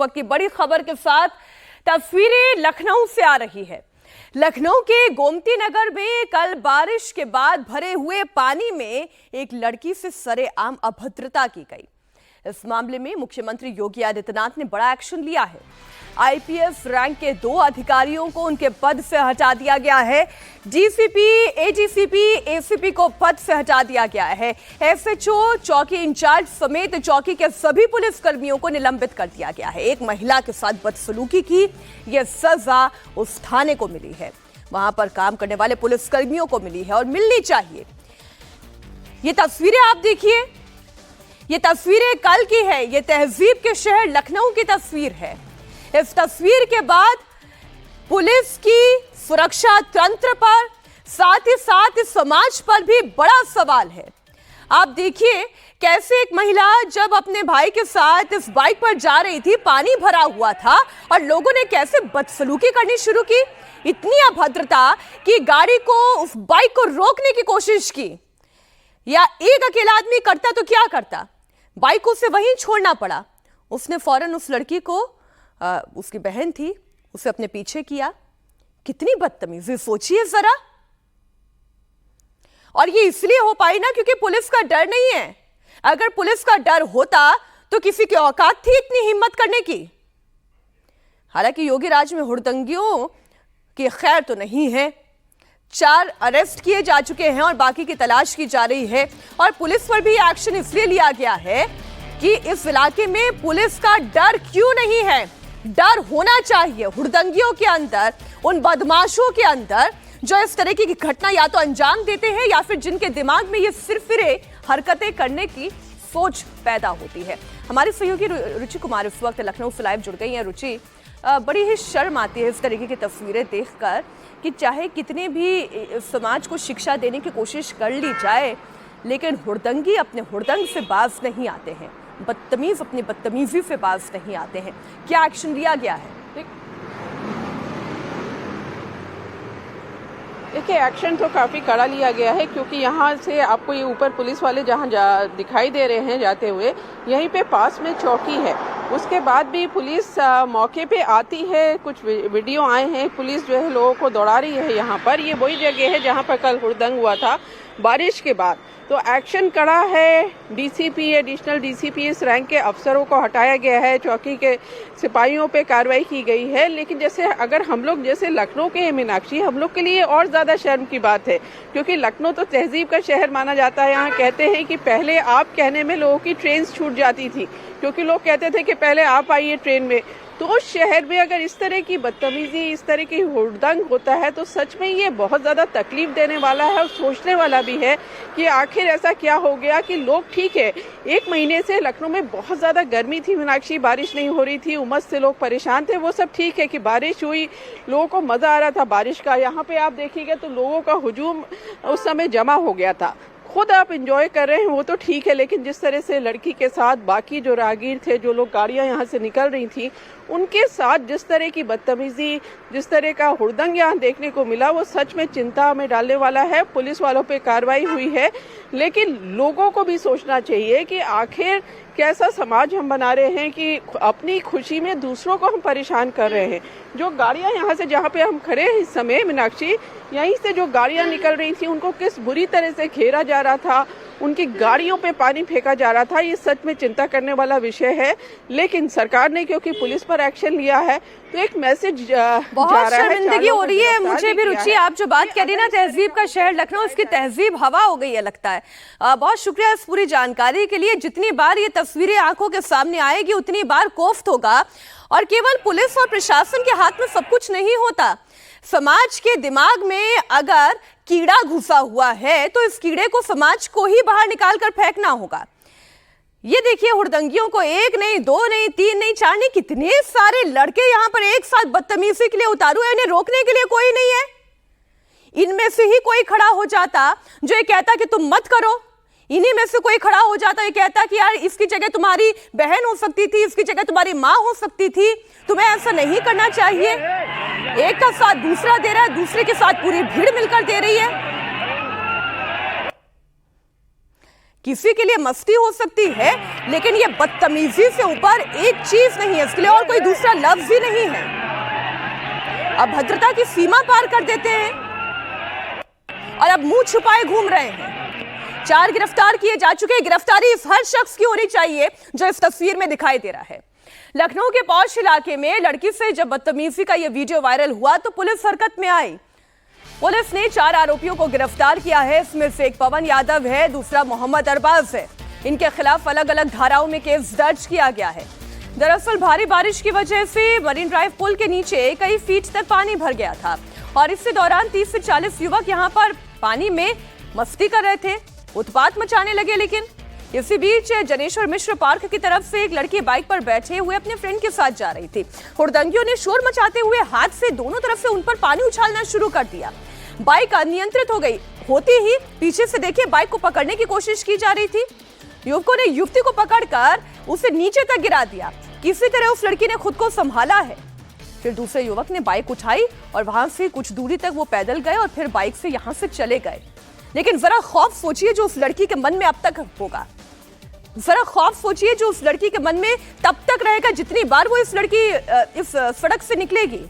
वक्त की बड़ी खबर के साथ तस्वीरें लखनऊ से आ रही है। लखनऊ के गोमती नगर में कल बारिश के बाद भरे हुए पानी में एक लड़की से सरेआम अभद्रता की गई। इस मामले में मुख्यमंत्री योगी आदित्यनाथ ने बड़ा एक्शन लिया है। आईपीएस रैंक के 2 अधिकारियों को उनके पद से हटा दिया गया है। डीसीपी, एडीसीपी, एसीपी को पद से हटा दिया गया है। एसएचओ, चौकी इंचार्ज समेत चौकी के सभी पुलिस कर्मियों को निलंबित कर दिया गया है। एक महिला के साथ बदसलूकी की यह सजा उस थाने को मिली है, वहां पर काम करने वाले पुलिस कर्मियों को मिली है और मिलनी चाहिए। ये तस्वीरें आप देखिए, ये तस्वीरें कल की है। ये तहजीब के शहर लखनऊ की तस्वीर है। इस तस्वीर के बाद पुलिस की सुरक्षा तंत्र पर, साथ ही साथ इस समाज पर भी बड़ा सवाल है। आप देखिए कैसे एक महिला जब अपने भाई के साथ इस बाइक पर जा रही थी, पानी भरा हुआ था और लोगों ने कैसे बदसलूकी करनी शुरू की। इतनी अभद्रता कि गाड़ी को, उस बाइक को रोकने की कोशिश की, या एक अकेला आदमी करता तो क्या करता, बाइक को उसे वहीं छोड़ना पड़ा। उसने फौरन उस लड़की को, उसकी बहन थी, उसे अपने पीछे किया। कितनी बदतमीजी, सोचिए जरा। और ये इसलिए हो पाई ना क्योंकि पुलिस का डर नहीं है। अगर पुलिस का डर होता तो किसी की औकात थी इतनी हिम्मत करने की। हालांकि योगी राज में हुड़दंगियों की खैर तो नहीं है। 4 अरेस्ट किए जा चुके हैं और बाकी की तलाश की जा रही है। और पुलिस पर भी एक्शन इसलिए लिया गया है कि इस इलाके में पुलिस का डर क्यों नहीं है। डर होना चाहिए हुड़दंगियों के अंदर, उन बदमाशों के अंदर जो इस तरह की घटना या तो अंजाम देते हैं या फिर जिनके दिमाग में ये सिरफिरे हरकतें करने की सोच पैदा होती है। हमारी सहयोगी रुचि कुमार इस वक्त लखनऊ से लाइव जुड़ गई हैं। रुचि, बड़ी ही शर्म आती है इस तरीके की तस्वीरें देखकर कि चाहे कितने भी समाज को शिक्षा देने की कोशिश कर ली जाए, लेकिन हुड़दंगी अपने हुड़दंग से बाज नहीं आते हैं, बदतमीज अपनी बदतमीजी से बाज नहीं आते हैं। क्या एक्शन लिया गया है? देखिए, एक्शन तो काफ़ी कड़ा लिया गया है क्योंकि यहाँ से आपको ये ऊपर पुलिस वाले जहाँ दिखाई दे रहे हैं जाते हुए, यहीं पे पास में चौकी है। उसके बाद भी पुलिस मौके पे आती है। कुछ वीडियो आए हैं, पुलिस जो है लोगों को दौड़ा रही है यहाँ पर। ये वही जगह है जहाँ पर कल हुड़दंग हुआ था बारिश के बाद। तो एक्शन कड़ा है। डीसीपी, एडिशनल डीसीपी, इस रैंक के अफसरों को हटाया गया है। चौकी के सिपाहियों पे कार्रवाई की गई है। लेकिन जैसे अगर हम लोग जैसे लखनऊ के हैं मीनाक्षी, हम लोग के लिए और ज़्यादा शर्म की बात है क्योंकि लखनऊ तो तहजीब का शहर माना जाता है। यहाँ कहते हैं कि पहले आप कहने में लोगों की ट्रेन छूट जाती थी क्योंकि लोग कहते थे कि पहले आप आइए ट्रेन में। तो उस शहर में अगर इस तरह की बदतमीजी, इस तरह की हुड़दंग होता है तो सच में ये बहुत ज़्यादा तकलीफ देने वाला है और सोचने वाला भी है कि आखिर ऐसा क्या हो गया कि लोग, ठीक है 1 महीने से लखनऊ में बहुत ज़्यादा गर्मी थी मीनाक्षी, बारिश नहीं हो रही थी, उमस से लोग परेशान थे, वो सब ठीक है कि बारिश हुई, लोगों को मज़ा आ रहा था बारिश का। यहाँ पे आप देखिएगा तो लोगों का हुजूम उस समय जमा हो गया था। खुद आप एंजॉय कर रहे हैं वो तो ठीक है, लेकिन जिस तरह से लड़की के साथ बाकी जो राहगीर थे, जो लोग गाड़ियां यहाँ से निकल रही थी, उनके साथ जिस तरह की बदतमीजी, जिस तरह का हुड़दंग यहाँ देखने को मिला, वो सच में चिंता में डालने वाला है। पुलिस वालों पे कार्रवाई हुई है, लेकिन लोगों को भी सोचना चाहिए कि आखिर कैसा समाज हम बना रहे हैं कि अपनी खुशी में दूसरों को हम परेशान कर रहे हैं। जो गाड़ियां यहाँ से, जहाँ पे हम खड़े हैं इस समय मीनाक्षी, यहीं से जो गाड़ियां निकल रही थी उनको किस बुरी तरह से घेरा जा रहा था, उनकी गाड़ियों पे पानी फेंका जा रहा था। ये सच में चिंता करने वाला विषय है। लेकिन सरकार ने क्योंकि पुलिस पर एक्शन लिया है तो एक मैसेज बहुत शर्मिंदगी हो रही है। मुझे भी रुचि, आप जो बात कह रही है ना, तहजीब का शहर लखनऊ, इसकी तहजीब हवा हो गई है लगता है। बहुत शुक्रिया इस पूरी जानकारी के लिए। जितनी बार ये तस्वीरें आंखों के सामने आएगी उतनी बार कोफ्त होगा। और केवल पुलिस और प्रशासन के हाथ में सब कुछ नहीं होता। समाज के दिमाग में अगर कीड़ा घुसा हुआ है तो इस कीड़े को समाज को ही बाहर निकाल कर फेंकना होगा। ये देखिए, हुड़दंगियों को 1 नहीं, 2 नहीं, 3 नहीं, 4 नहीं, कितने सारे लड़के यहाँ पर एक साथ बदतमीजी के लिए उतारू है। इन्हें रोकने के लिए कोई नहीं है। इनमें से ही कोई खड़ा हो जाता जो ये कहता कि तुम मत करो। इन्हीं में से कोई खड़ा हो जाता, ये कहता कि यार इसकी जगह तुम्हारी बहन हो सकती थी, इसकी जगह तुम्हारी माँ हो सकती थी, तुम्हें ऐसा नहीं करना चाहिए। एक का साथ दूसरा दे रहा है, दूसरे के साथ पूरी भीड़ मिलकर दे रही है। किसी के लिए मस्ती हो सकती है, लेकिन ये बदतमीजी से ऊपर एक चीज नहीं है, इसके लिए और कोई दूसरा लफ्ज ही नहीं है। अभद्रता की सीमा पार कर देते हैं और अब मुंह छुपाए घूम रहे हैं। 4 गिरफ्तार किए जा चुके हैं। गिरफ्तारी इस हर शख्स की होनी चाहिए जो इस तस्वीर में दिखाई दे रहा है। लखनऊ के पौष इलाके में लड़की से जब बदतमीजी का यह वीडियो वायरल हुआ तो पुलिस हरकत में आई। पुलिस ने 4 आरोपियों को गिरफ्तार किया है। इसमें से एक पवन यादव है, दूसरा मोहम्मद अरबाज है। इनके खिलाफ अलग अलग धाराओं में केस दर्ज किया गया है। दरअसल भारी बारिश की वजह से मरीन ड्राइव पुल के नीचे कई फीट तक पानी भर गया था और इसी दौरान 30 से 40 युवक यहां पर पानी में मस्ती कर रहे थे, उत्पात मचाने लगे। लेकिन इसी बीच जनेश्वर मिश्र पार्क की तरफ से एक लड़की बाइक पर बैठे हुए अपने फ्रेंड के साथ जा रही थी। हुड़दंगियों ने शोर मचाते हुए हाथ से दोनों तरफ से उन पर पानी उछालना शुरू कर दिया। बाइक अनियंत्रित हो गई। होती ही पीछे से देखिए बाइक को पकड़ने की कोशिश की जा रही थी। युवकों ने युवती को पकड़कर उसे नीचे तक गिरा दिया। किसी तरह उस लड़की ने खुद को संभाला है। फिर दूसरे युवक ने बाइक उठाई और वहां से कुछ दूरी तक वो पैदल गए और फिर बाइक से यहां से चले गए। लेकिन जरा खौफ सोचिए जो उस लड़की के मन में अब तक होगा। जरा खौफ सोचिए जो उस लड़की के मन में तब तक रहेगा जितनी बार वो इस सड़क से निकलेगी।